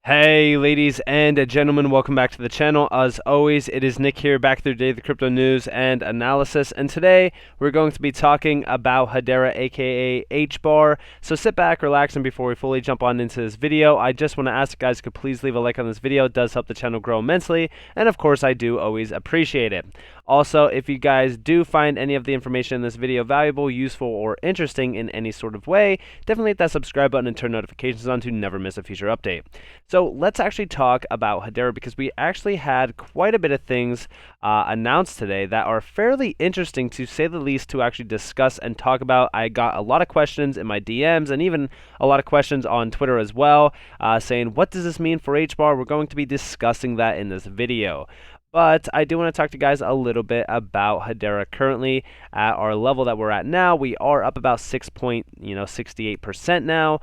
Hey ladies and gentlemen, welcome back to the channel. As always, it is Nick here, back with your daily crypto news and analysis, and today we're going to be talking about Hedera, aka Hbar. So sit back, relax, and before we fully jump on into this video, I just want to ask you guys to please leave a like on this video. It does help the channel grow immensely, and of course I do always appreciate it. Also, if you guys do find any of the information in this video valuable, useful, or interesting in any sort of way, definitely hit that subscribe button and turn notifications on to never miss a future update. So let's actually talk about Hedera, because we actually had quite a bit of things announced today that are fairly interesting, to say the least, to actually discuss and talk about. I got a lot of questions in my DMs and even a lot of questions on Twitter as well, saying, what does this mean for Hbar? We're going to be discussing that in this video. But I do want to talk to you guys a little bit about Hedera. Currently, at our level that we're at now, we are up about 6.68% now.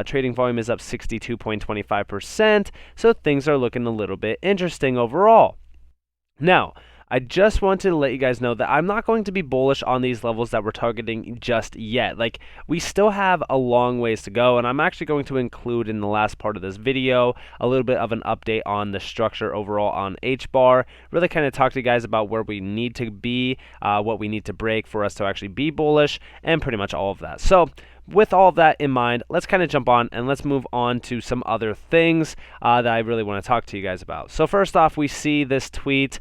Trading volume is up 62.25%. So things are looking a little bit interesting overall. Now, I just wanted to let you guys know that I'm not going to be bullish on these levels that we're targeting just yet. Like, we still have a long ways to go, and I'm actually going to include in the last part of this video a little bit of an update on the structure overall on Hbar. Really kind of talk to you guys about where we need to be, what we need to break for us to actually be bullish, and pretty much all of that. So, with all of that in mind, let's kind of jump on and let's move on to some other things that I really want to talk to you guys about. So first off, we see this tweet.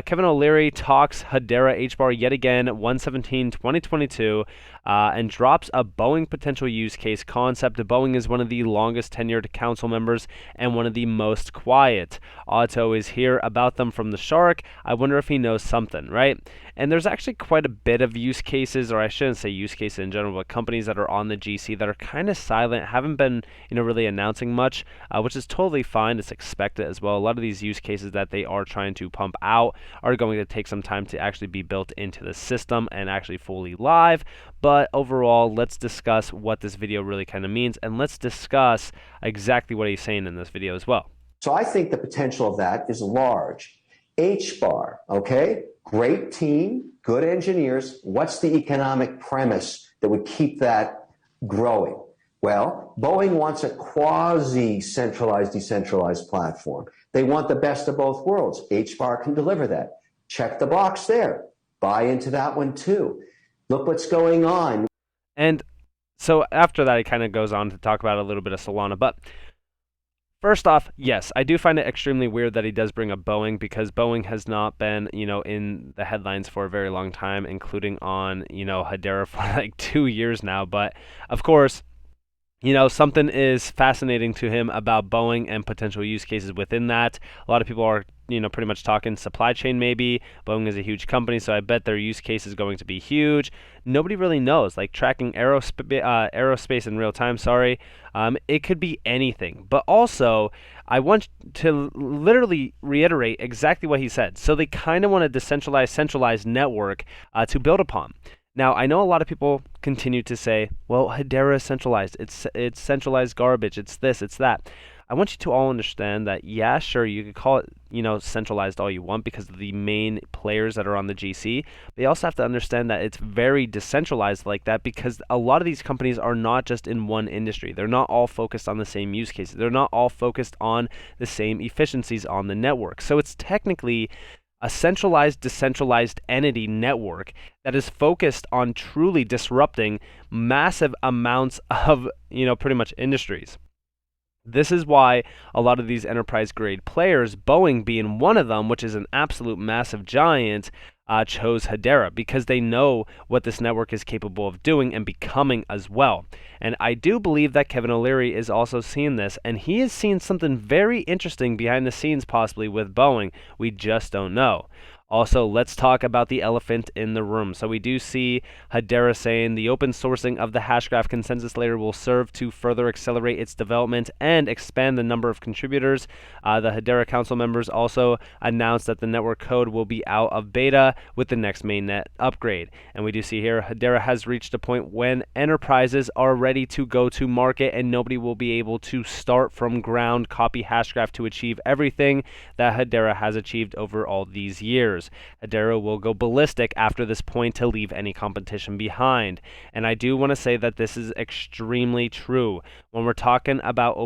Kevin O'Leary talks Hedera Hbar yet again, 1/17/2022, and drops a Boeing potential use case concept. Boeing is one of the longest tenured council members and one of the most quiet. Ought to always hear about them from the shark. I wonder if he knows something, right? And there's actually quite a bit of use cases, or I shouldn't say use cases in general, but companies that are on the GC that are kind of silent, haven't been, really announcing much, which is totally fine. It's expected as well. A lot of these use cases that they are trying to pump out are going to take some time to actually be built into the system and actually fully live. But overall, let's discuss what this video really kind of means, and let's discuss exactly what he's saying in this video as well. So I think the potential of that is large. Hbar, okay? Great team, good engineers. What's the economic premise that would keep that growing? Well, Boeing wants a quasi-centralized, decentralized platform. They want the best of both worlds. Hbar can deliver that. Check the box there. Buy into that one too. Look what's going on. And so after that, he kind of goes on to talk about a little bit of Solana, but first off, yes, I do find it extremely weird that he does bring up Boeing, because Boeing has not been, in the headlines for a very long time, including on, Hedera for like 2 years now. But of course, something is fascinating to him about Boeing and potential use cases within that. A lot of people are, pretty much talking supply chain maybe. Boeing is a huge company, so I bet their use case is going to be huge. Nobody really knows, like tracking aerospace in real time, it could be anything. But also, I want to literally reiterate exactly what he said. So they kind of want a decentralized, centralized network to build upon. Now, I know a lot of people continue to say, well, Hedera is centralized. It's centralized garbage. It's this, it's that. I want you to all understand that, yeah, sure, you could call it, centralized all you want because of the main players that are on the GC. But you also have to understand that it's very decentralized like that, because a lot of these companies are not just in one industry. They're not all focused on the same use cases. They're not all focused on the same efficiencies on the network. So it's technically a centralized, decentralized entity network that is focused on truly disrupting massive amounts of, pretty much industries. This is why a lot of these enterprise-grade players, Boeing being one of them, which is an absolute massive giant, chose Hedera, because they know what this network is capable of doing and becoming as well. And I do believe that Kevin O'Leary is also seeing this, and he is seeing something very interesting behind the scenes possibly with Boeing. We just don't know. Also, let's talk about the elephant in the room. So we do see Hedera saying the open sourcing of the Hashgraph consensus layer will serve to further accelerate its development and expand the number of contributors. The Hedera council members also announced that the network code will be out of beta with the next mainnet upgrade. And we do see here Hedera has reached a point when enterprises are ready to go to market, and nobody will be able to start from ground copy Hashgraph to achieve everything that Hedera has achieved over all these years. Hedera will go ballistic after this point to leave any competition behind. And I do want to say that this is extremely true. When we're talking about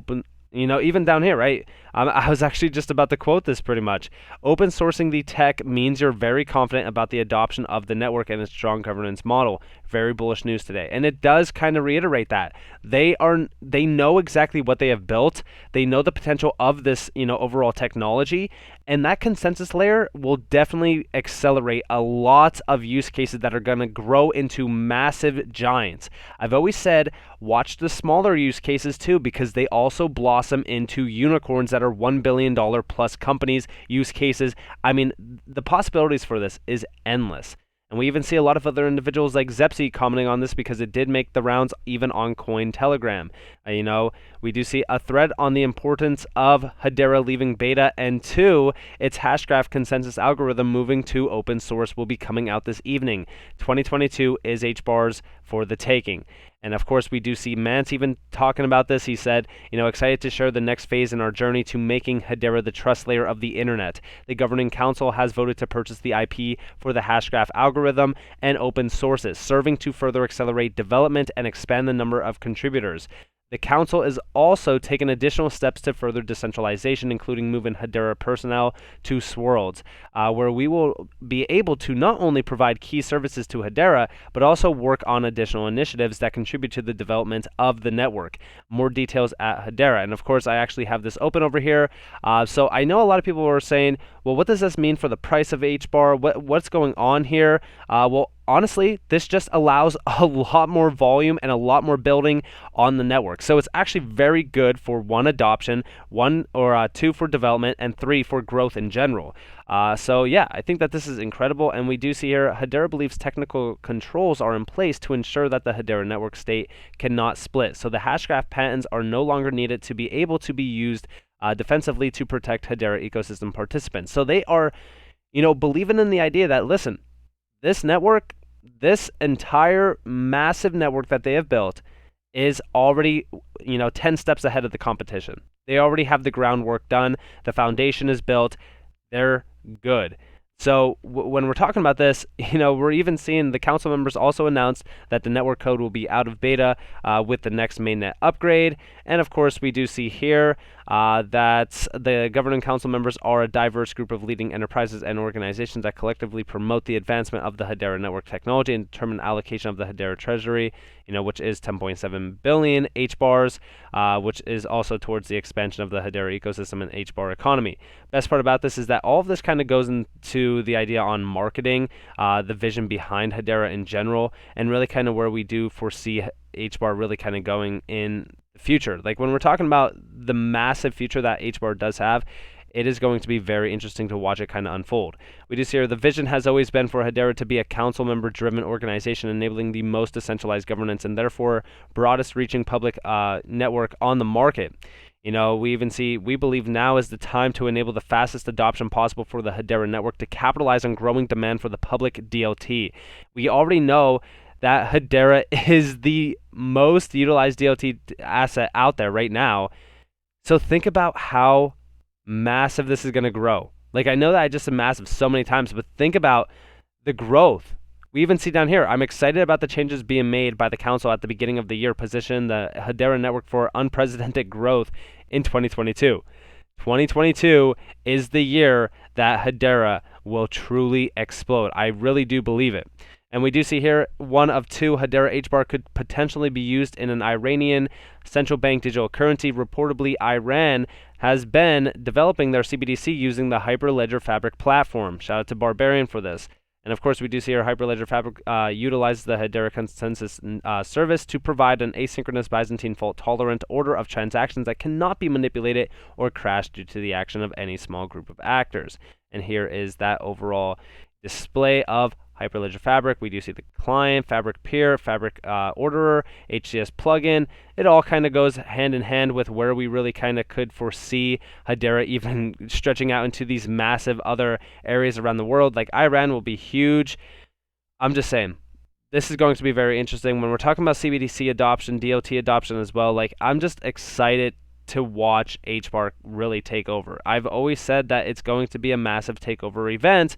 Even down here, right? I was actually just about to quote this pretty much. Open sourcing the tech means you're very confident about the adoption of the network and its strong governance model. Very bullish news today. And it does kind of reiterate that. They know exactly what they have built. They know the potential of this, overall technology, and that consensus layer will definitely accelerate a lot of use cases that are going to grow into massive giants. I've always said watch the smaller use cases too, because they also blossom into unicorns that are $1 billion plus companies, use cases. I mean, the possibilities for this is endless. And we even see a lot of other individuals like Zepsi commenting on this because it did make the rounds even on Cointelegram. We do see a thread on the importance of Hedera leaving beta, and two, its hashgraph consensus algorithm moving to open source will be coming out this evening. 2022 is HBAR's for the taking. And of course, we do see Mance even talking about this. He said, excited to share the next phase in our journey to making Hedera the trust layer of the internet. The governing council has voted to purchase the IP for the hashgraph algorithm and open sources, serving to further accelerate development and expand the number of contributors. The council is also taking additional steps to further decentralization, including moving Hedera personnel to Swirlds, where we will be able to not only provide key services to Hedera, but also work on additional initiatives that contribute to the development of the network. More details at Hedera. And of course, I actually have this open over here. So I know a lot of people were saying, well, what does this mean for the price of HBAR? What's going on here? Honestly, this just allows a lot more volume and a lot more building on the network. So it's actually very good for one, adoption, two for development, and three for growth in general. So yeah, I think that this is incredible, and we do see here Hedera believes technical controls are in place to ensure that the Hedera network state cannot split. So the hashgraph patents are no longer needed to be able to be used defensively to protect Hedera ecosystem participants. So they are, believing in the idea that, listen, this network, this entire massive network that they have built is already, 10 steps ahead of the competition. They already have the groundwork done. The foundation is built. They're good. So when we're talking about this, we're even seeing the council members also announced that the network code will be out of beta with the next mainnet upgrade. And of course, we do see here that the governing council members are a diverse group of leading enterprises and organizations that collectively promote the advancement of the Hedera network technology and determine allocation of the Hedera treasury, which is 10.7 billion HBARs, which is also towards the expansion of the Hedera ecosystem and HBAR economy. Best part about this is that all of this kind of goes into the idea on marketing, the vision behind Hedera in general, and really kind of where we do foresee HBAR really kind of going in the future. Like when we're talking about the massive future that HBAR does have, it is going to be very interesting to watch it kind of unfold. We do see here the vision has always been for Hedera to be a council member driven organization enabling the most decentralized governance and therefore broadest reaching public network on the market. We believe now is the time to enable the fastest adoption possible for the Hedera network to capitalize on growing demand for the public DLT. We already know that Hedera is the most utilized DLT asset out there right now. So think about how massive this is going to grow. Like, I know that I just said massive so many times, but think about the growth. We even see down here, I'm excited about the changes being made by the council at the beginning of the year, position the Hedera network for unprecedented growth in 2022. 2022 is the year that Hedera will truly explode. I really do believe it. And we do see here one of two Hedera HBAR could potentially be used in an Iranian central bank digital currency. Reportedly, Iran has been developing their CBDC using the Hyperledger Fabric platform. Shout out to Barbarian for this. And of course, we do see our Hyperledger Fabric utilizes the Hedera consensus service to provide an asynchronous Byzantine fault-tolerant order of transactions that cannot be manipulated or crash due to the action of any small group of actors. And here is that overall display of Hyperledger Fabric. We do see the client, Fabric Peer, Fabric Orderer, HCS plugin. It all kind of goes hand in hand with where we really kind of could foresee Hedera even stretching out into these massive other areas around the world. Like Iran will be huge. I'm just saying, this is going to be very interesting. When we're talking about CBDC adoption, DLT adoption as well, like I'm just excited to watch HBAR really take over. I've always said that it's going to be a massive takeover event,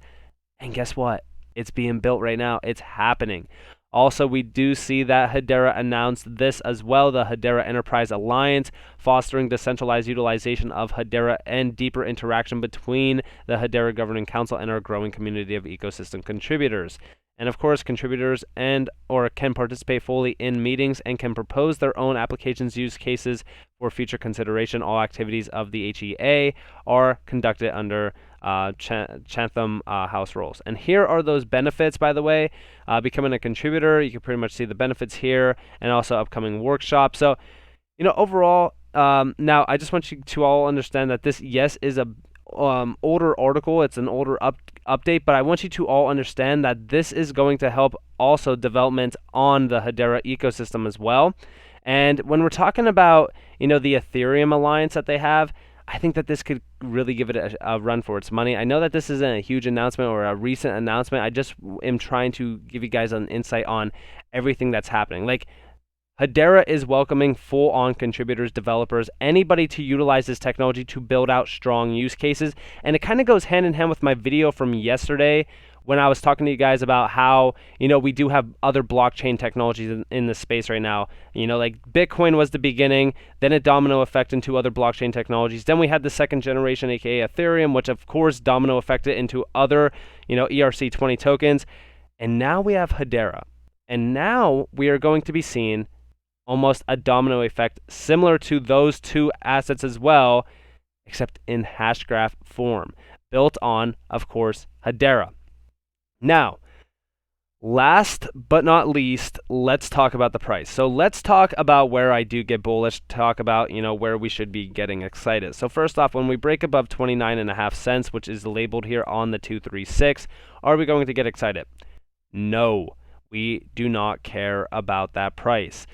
and guess what? It's being built right now. It's happening. Also, we do see that Hedera announced this as well, the Hedera Enterprise Alliance, fostering decentralized utilization of Hedera and deeper interaction between the Hedera Governing Council and our growing community of ecosystem contributors. And of course, contributors can participate fully in meetings and can propose their own applications use cases for future consideration. All activities of the HEA are conducted under Chatham House rules. And here are those benefits, by the way. Becoming a contributor, you can pretty much see the benefits here, and also upcoming workshops. So, overall, now I just want you to all understand that this, yes, is a older article. It's an older update, but I want you to all understand that this is going to help also development on the Hedera ecosystem as well. And when we're talking about, the Ethereum alliance that they have, I think that this could really give it a run for its money. I know that this isn't a huge announcement or a recent announcement. I just am trying to give you guys an insight on everything that's happening. Like, Hedera is welcoming full-on contributors, developers, anybody to utilize this technology to build out strong use cases. And it kind of goes hand in hand with my video from yesterday when I was talking to you guys about how, we do have other blockchain technologies in this space right now. Like Bitcoin was the beginning, then a domino effect into other blockchain technologies. Then we had the second generation, aka Ethereum, which of course domino affected into other, ERC20 tokens. And now we have Hedera. And now we are going to be seeing almost a domino effect similar to those two assets as well, except in hashgraph form, built on, of course, Hedera. Now, last but not least, let's talk about the price. So let's talk about where I do get bullish, talk about, where we should be getting excited. So first off, when we break above 29.5 cents, which is labeled here on the 236, are we going to get excited? No, we do not care about that price.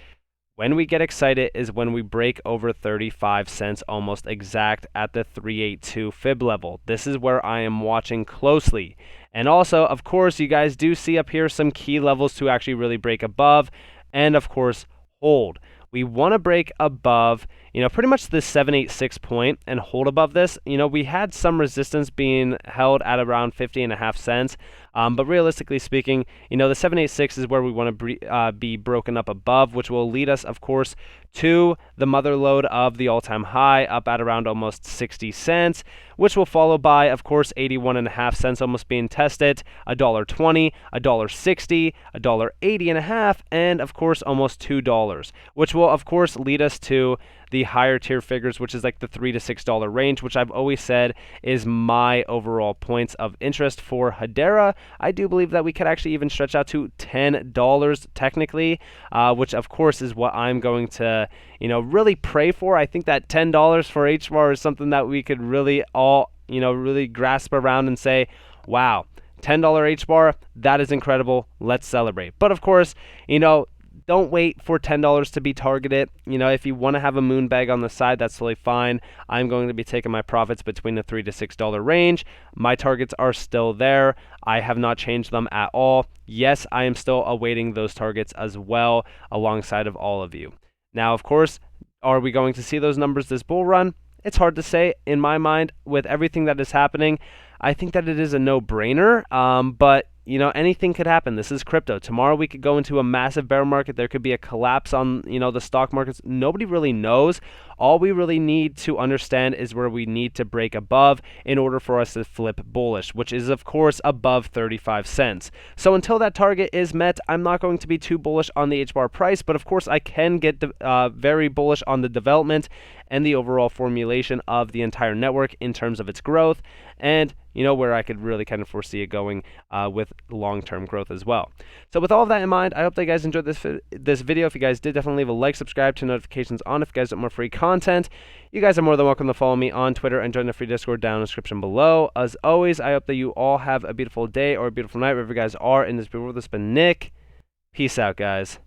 When we get excited is when we break over 35 cents, almost exact at the 382 fib level. This is where I am watching closely. And also, of course, you guys do see up here some key levels to actually really break above and, of course, hold. We want to break above, pretty much the 786 point and hold above this. We had some resistance being held at around 50.5 cents. But realistically speaking, the 786 is where we want to be broken up above, which will lead us, of course, to the mother lode of the all-time high up at around almost 60 cents, which will follow by, of course, 81.5 cents almost being tested, $1.20, $1.60, $1.80.5, and of course almost $2, which will of course lead us to the higher tier figures, which is like the $3 to $6 range, which I've always said is my overall points of interest for Hedera. I do believe that we could actually even stretch out to $10 technically, which of course is what I'm going to, really pray for. I think that $10 for Hbar is something that we could really all, really grasp around and say, wow, $10 Hbar, that is incredible. Let's celebrate. But of course, don't wait for $10 to be targeted. If you want to have a moon bag on the side, that's totally fine. I'm going to be taking my profits between the $3 to $6 range. My targets are still there. I have not changed them at all. Yes, I am still awaiting those targets as well alongside of all of you. Now, of course, are we going to see those numbers this bull run? It's hard to say in my mind with everything that is happening. I think that it is a no-brainer, but anything could happen. This is crypto. Tomorrow we could go into a massive bear market. There could be a collapse on, the stock markets. Nobody really knows. All we really need to understand is where we need to break above in order for us to flip bullish, which is, of course, above 35 cents. So until that target is met, I'm not going to be too bullish on the Hbar price, but of course I can get very bullish on the development and the overall formulation of the entire network in terms of its growth and, where I could really kind of foresee it going with long-term growth as well. So with all of that in mind, I hope that you guys enjoyed this video. If you guys did, definitely leave a like, subscribe, turn notifications on if you guys want more free content. You guys are more than welcome to follow me on Twitter and join the free Discord down in the description below. As always, I hope that you all have a beautiful day or a beautiful night wherever you guys are in this beautiful world. This has been Nick. Peace out, guys.